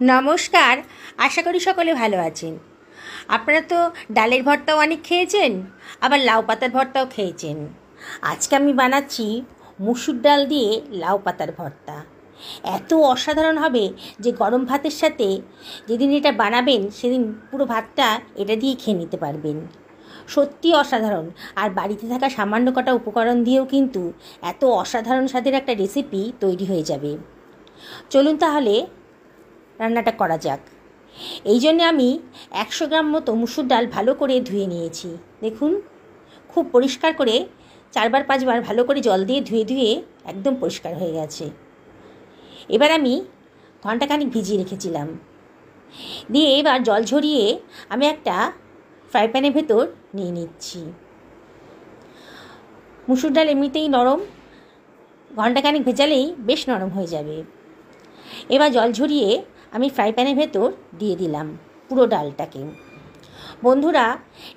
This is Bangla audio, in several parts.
নমস্কার। আশা করি সকলে ভালো আছেন। আপনারা তো ডালের ভর্তাও অনেক খেয়েছেন, আবার লাউ পাতার ভর্তাও খেয়েছেন। আজকে আমি বানাচ্ছি মুসুর ডাল দিয়ে লাউ পাতার ভর্তা। এত অসাধারণ হবে যে গরম ভাতের সাথে যেদিন এটা বানাবেন সেদিন পুরো ভাতটা এটা দিয়ে খেয়ে নিতে পারবেন। সত্যি অসাধারণ। আর বাড়িতে থাকা সামান্য কটা উপকরণ দিয়েও কিন্তু এত অসাধারণ স্বাদের একটা রেসিপি তৈরি হয়ে যাবে। চলুন তাহলে রান্নাটা করা যাক। এই জন্যে আমি 100 গ্রাম মতো মুসুর ডাল ভালো করে ধুয়ে নিয়েছি। দেখুন, খুব পরিষ্কার করে 4-5 বার ভালো করে জল দিয়ে ধুয়ে একদম পরিষ্কার হয়ে গেছে। এবার আমি ঘন্টাখানিক ভিজিয়ে রেখেছিলাম। দিয়ে এবার জল ঝরিয়ে আমি একটা ফ্রাই প্যানের ভেতর নিয়ে নিচ্ছি। মুসুর ডাল এমনিতেই নরম, ঘন্টাখানিক ভেজালেই বেশ নরম হয়ে যাবে। এবার জল ঝরিয়ে আমি ফ্রাই প্যানের ভেতর দিয়ে দিলাম পুরো ডালটাকে। বন্ধুরা,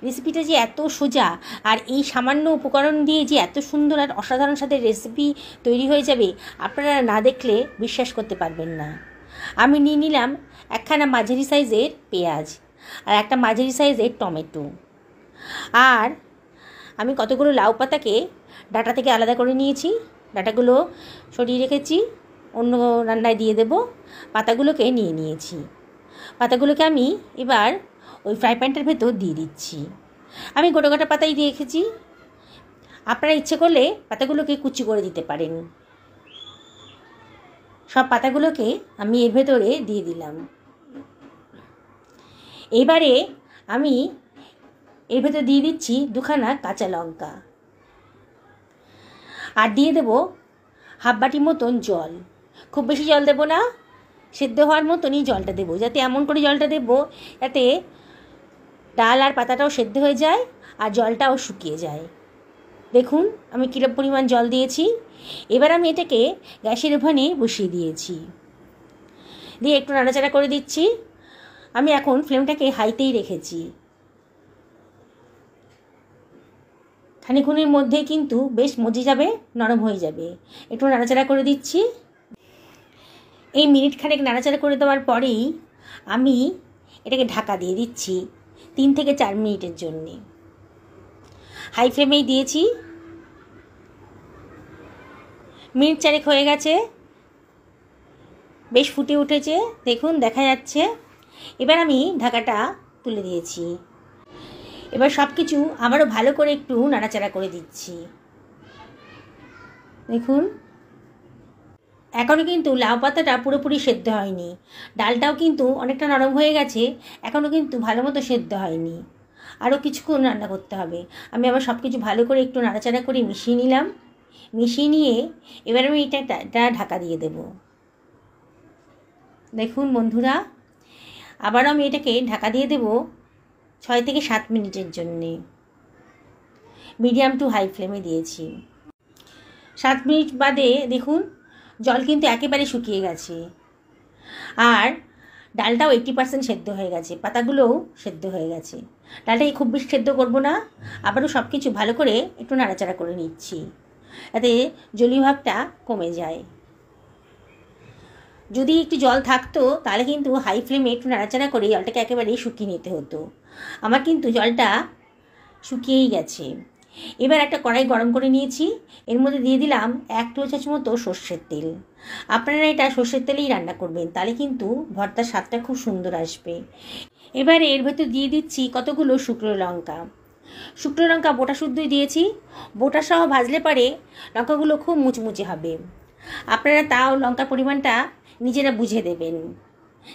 রেসিপিটা যে এত সোজা আর এই সামান্য উপকরণ দিয়ে যে এত সুন্দর আর অসাধারণ স্বাদের রেসিপি তৈরি হয়ে যাবে আপনারা না দেখলে বিশ্বাস করতে পারবেন না। আমি নিয়ে নিলাম একখানা মাঝারি সাইজের পেঁয়াজ আর একটা মাঝারি সাইজের টমেটো, আর আমি কতগুলো লাউ পাতাকে ডাঁটা থেকে আলাদা করে নিয়েছি। ডাঁটাগুলো সরিয়ে রেখেছি, অন্য রান্নায় দিয়ে দেব। পাতাগুলোকে নিয়ে নিয়েছি। পাতাগুলোকে আমি এবার ওই ফ্রাই প্যানটার ভেতর দিয়ে দিচ্ছি। আমি গোটা গোটা পাতাই দিয়ে রেখেছি, আপনারা ইচ্ছে করলে পাতাগুলোকে কুচি করে দিতে পারেন। সব পাতাগুলোকে আমি এর ভেতরে দিয়ে দিলাম। এবারে আমি এর ভেতর দিয়ে দিচ্ছি 2খানা কাঁচা লঙ্কা, আর দিয়ে দেব হাফ বাটি মতন জল। খুব বেশি জল দেব না, সেদ্ধ হওয়ার মতনই জলটা দেবো, যাতে এমন করে জলটা দেবো যাতে ডাল আর পাতাটাও সেদ্ধ হয়ে যায় আর জলটাও শুকিয়ে যায়। দেখুন আমি কীরকম পরিমাণ জল দিয়েছি। এবার আমি এটাকে গ্যাসের ওভেনে বসিয়ে দিয়েছি, দিয়ে একটু নাড়াচাড়া করে দিচ্ছি। আমি এখন ফ্লেমটাকে হাইতেই রেখেছি। খানিকক্ষণের মধ্যেই কিন্তু বেশ মজে যাবে, নরম হয়ে যাবে। একটু নাড়াচাড়া করে দিচ্ছি। এই মিনিট খানেক নাড়াচাড়া করে দেওয়ার পরেই আমি এটাকে ঢাকা দিয়ে দিচ্ছি 3 থেকে 4 মিনিটের জন্যে। হাই ফ্লেমেই দিয়েছি। মিনিট 4 হয়ে গেছে, বেশ ফুটে উঠেছে, দেখুন দেখা যাচ্ছে। এবার আমি ঢাকাটা তুলে দিয়েছি। এবার সব কিছু আবারও ভালো করে একটু নাড়াচাড়া করে দিচ্ছি। দেখুন এখনও কিন্তু লাউ পাতাটা পুরোপুরি সেদ্ধ হয়নি, ডালটাও কিন্তু অনেকটা নরম হয়ে গেছে, এখনও কিন্তু ভালো মতো সেদ্ধ হয়নি। আরও কিছুক্ষণ রান্না করতে হবে। আমি আবার সব কিছু ভালো করে একটু নাড়াচাড়া করে মিশিয়ে নিলাম। মিশিয়ে নিয়ে এবার আমি এটা ঢাকা দিয়ে দেব। দেখুন বন্ধুরা, আবার আমি এটাকে ঢাকা দিয়ে দেব 6 থেকে 7 মিনিটের জন্যে। মিডিয়াম টু হাই ফ্লেমে দিয়েছি। 7 মিনিট বাদে দেখুন জল কিন্তু একেবারে শুকিয়ে গেছে, আর ডালটাও 80% সেদ্ধ হয়ে গেছে, পাতাগুলোও সেদ্ধ হয়ে গেছে। ডালটাকে খুব বেশি সেদ্ধ করব না, আবারও সব কিছু ভালো করে একটু নাড়াচাড়া করে নিচ্ছি যাতে জলীয় ভাবটা কমে যায়। যদি একটু জল থাকতো তাহলে কিন্তু হাই ফ্লেমে একটু নাড়াচাড়া করে জলটাকে একেবারে শুকিয়ে নিতে হতো। আমার কিন্তু জলটা শুকিয়েই গেছে। এবার একটা কড়াই গরম করে নিয়েছি, এর মধ্যে দিয়ে দিলাম 1 টেবিল চামচ মতো সর্ষের তেল। আপনারা এটা সর্ষের তেলেই রান্না করবেন, তাহলে কিন্তু ভর্তার স্বাদটা খুব সুন্দর আসবে। এবারে এর ভেতর দিয়ে দিচ্ছি কতগুলো শুকনো লঙ্কা। শুকনো লঙ্কা বোটা শুদ্ধই দিয়েছি, বোটা সহ ভাজলে পরে লঙ্কাগুলো খুব মুচমুচে হবে। আপনারা তাও লঙ্কার পরিমাণটা নিজেরা বুঝে দেবেন,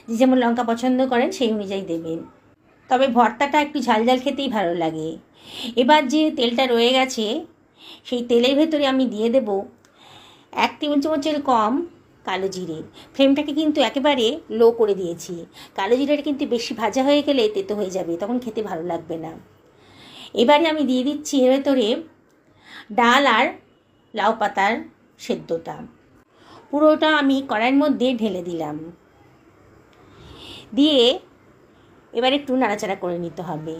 যে যেমন লঙ্কা পছন্দ করেন সেই অনুযায়ী দেবেন। তবে ভর্তাটা একটু ঝাল ঝাল খেতেই ভালো লাগে। এবার যে তেলটা রয়ে গেছে সেই তেলের ভেতরে আমি দিয়ে দেব 1 টেবিল চামচের কম কালো জিরে। ফ্লেমটাকে কিন্তু একেবারে লো করে দিয়েছি। কালো জিরেটা কিন্তু বেশি ভাজা হয়ে গেলে তেতো হয়ে যাবে, তখন খেতে ভালো লাগবে না। এবারে আমি দিয়ে দিচ্ছি এর ভেতরে ডাল আর লাউ পাতার সেদ্ধটা। পুরোটা আমি কড়াইয়ের মধ্যে ঢেলে দিলাম। দিয়ে এবার একটু নাড়াচাড়া করে নিতে হবে।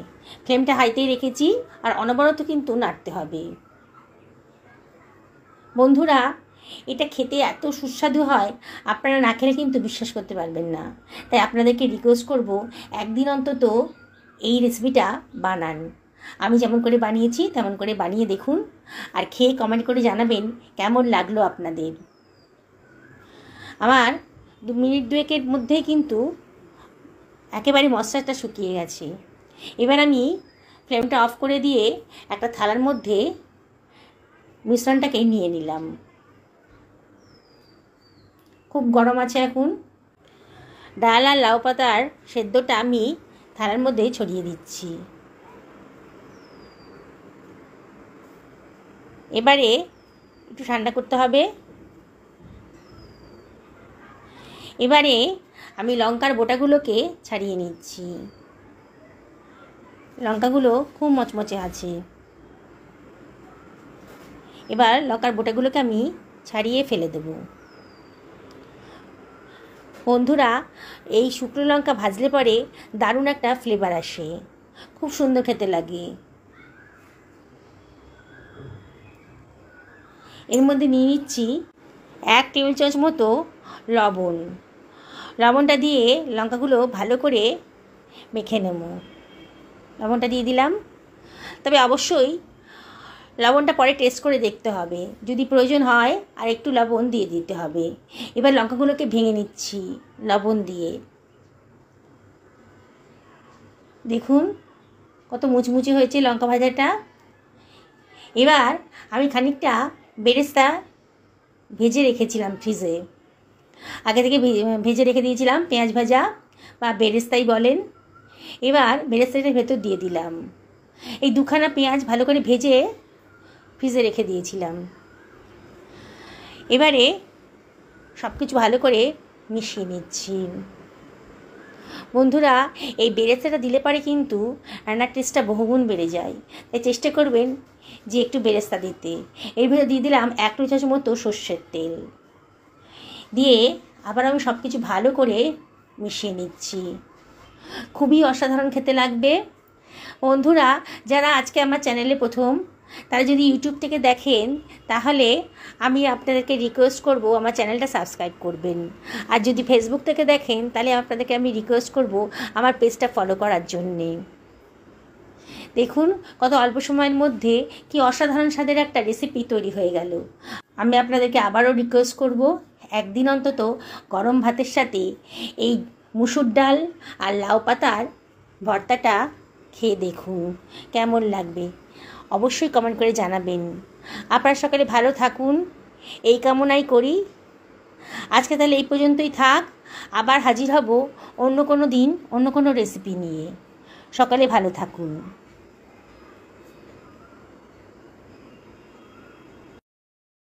ফ্লেমটা হাইতেই রেখেছি, আর অনবরত কিন্তু নাড়তে হবে। বন্ধুরা, এটা খেতে এত সুস্বাদু হয়, আপনারা না খেলে কিন্তু বিশ্বাস করতে পারবেন না। তাই আপনাদেরকে রিকোয়েস্ট করব, একদিন অন্তত এই রেসিপিটা বানান। আমি যেমন করে বানিয়েছি তেমন করে বানিয়ে দেখুন, আর খেয়ে কমেন্ট করে জানাবেন কেমন লাগলো আপনাদের। আমার 2 মিনিট 2 মধ্যেই কিন্তু একেবারে মশলাটা শুকিয়ে গেছে। এবার আমি ফ্লেমটা অফ করে দিয়ে একটা থালার মধ্যে মিশ্রণটাকে নিয়ে নিলাম। খুব গরম আছে এখন। ডাল আর লাউ পাতার সেদ্ধটা আমি থালার মধ্যে ছড়িয়ে দিচ্ছি। এবারে একটু ঠান্ডা করতে হবে। এবারে আমি লঙ্কার বোটাগুলোকে ছাড়িয়ে নিচ্ছি। লঙ্কাগুলো খুব মচমচে আছে। এবার লঙ্কার বোটাগুলোকে আমি ছাড়িয়ে ফেলে দেব। বন্ধুরা, এই শুকনো লঙ্কা ভাজলে পরে দারুণ একটা ফ্লেভার আসে, খুব সুন্দর খেতে লাগে। এর মধ্যে নিয়ে নিচ্ছি 1 টেবিল চামচ মতো লবণ। লবণটা দিয়ে লঙ্কাগুলো ভালো করে মেখে নেব। লবণটা দিয়ে দিলাম, তবে অবশ্যই লবণটা পরে টেস্ট করে দেখতে হবে, যদি প্রয়োজন হয় আর একটু লবণ দিয়ে দিতে হবে। এবার লঙ্কাগুলোকে ভেঙে নিচ্ছি লবণ দিয়ে। দেখুন কত মুচমুচে হয়েছে লঙ্কা ভাজাটা। এবার আমি খানিকটা বেরেস্তা ভেজে রেখেছিলাম ফ্রিজে, আগে থেকে ভেজে রেখে দিয়েছিলাম, পেঁয়াজ ভাজা বা বেরেস্তাই বলেন। এবার বেরেস্তাটার ভেতর দিয়ে দিলাম। এই 2খানা পেঁয়াজ ভালো করে ভেজে ফ্রিজে রেখে দিয়েছিলাম। এবারে সব কিছু ভালো করে মিশিয়ে নিচ্ছি। বন্ধুরা, এই বেরেস্তাটা দিলে পরে কিন্তু রান্নার টেস্টটা বহুগুণ বেড়ে যায়, তাই চেষ্টা করবেন যে একটু বেরেস্তা দিতে। এর ভেতরে দিয়ে দিলাম 1 টেবিল চামচ মতো সর্ষের তেল দিয়ে আবার আমি সব কিছু ভালো করে মিশিয়ে নিচ্ছি। খুবই অসাধারণ খেতে লাগবে। বন্ধুরা, যারা আজকে আমার চ্যানেলে প্রথম, তারা যদি ইউটিউব থেকে দেখেন তাহলে আমি আপনাদেরকে রিকোয়েস্ট করব আমার চ্যানেলটা সাবস্ক্রাইব করবেন। আর যদি ফেসবুক থেকে দেখেন তাহলে আপনাদেরকে আমি রিকোয়েস্ট করব আমার পেজটা ফলো করার জন্যে। দেখুন কত অল্প সময়ের মধ্যে কি অসাধারণ স্বাদের একটা রেসিপি তৈরি হয়ে গেল। আমি আপনাদেরকে আবারও রিকোয়েস্ট করব, একদিন অন্তত গরম ভাতের সাথে এই মুসুর ডাল আর লাউ পাতার ভর্তাটা খেয়ে দেখুন কেমন লাগবে। অবশ্যই কমেন্ট করে জানাবেন। আপনারা সকলে ভালো থাকুন এই কামনাই করি। আজকে তাহলে এই পর্যন্তই থাক, আবার হাজির হব অন্য কোনো দিন অন্য কোনো রেসিপি নিয়ে। সকালে ভালো থাকুন।